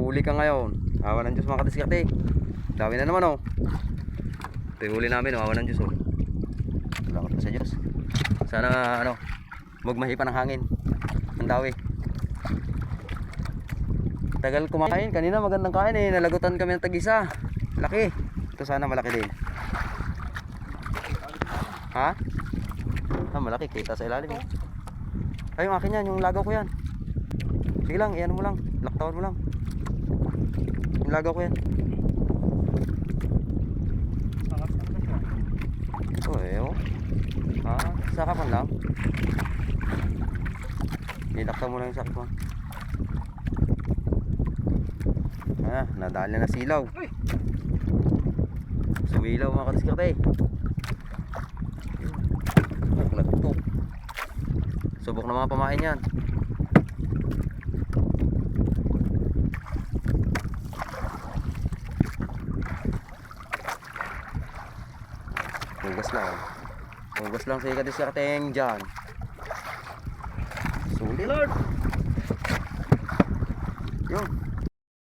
huli ka ngayon. Awa ng Diyos mga kadiskarte. Dami na naman oh. Ito yung huli namin, awa ng Diyos oh. Salamat po sa Diyos. Sana ano, magmahipan ng hangin. Ang dawi. Tagal kumakain, kanina magandang kain eh. Nalagutan kami ng tag-isa. Laki. Ito sana malaki din. Ha? Ah, malaki, kita sa ilalim. Ay, yung akin yan, yung lagaw ko yan. Sige lang, iyan mo lang. Laktawan mo lang. Yung lagaw ko yan. Oh, eh, oh. Ha? Sakapan lang. Nilaktaw mo lang yung sakit mo. Ah, nadali na silaw. Sumilaw mga kadiskarte. Nagtutok. Subok na mga pamain yan. Hugas lang. Hugas lang sa ikadiskarteng dyan. Sulit. Yun.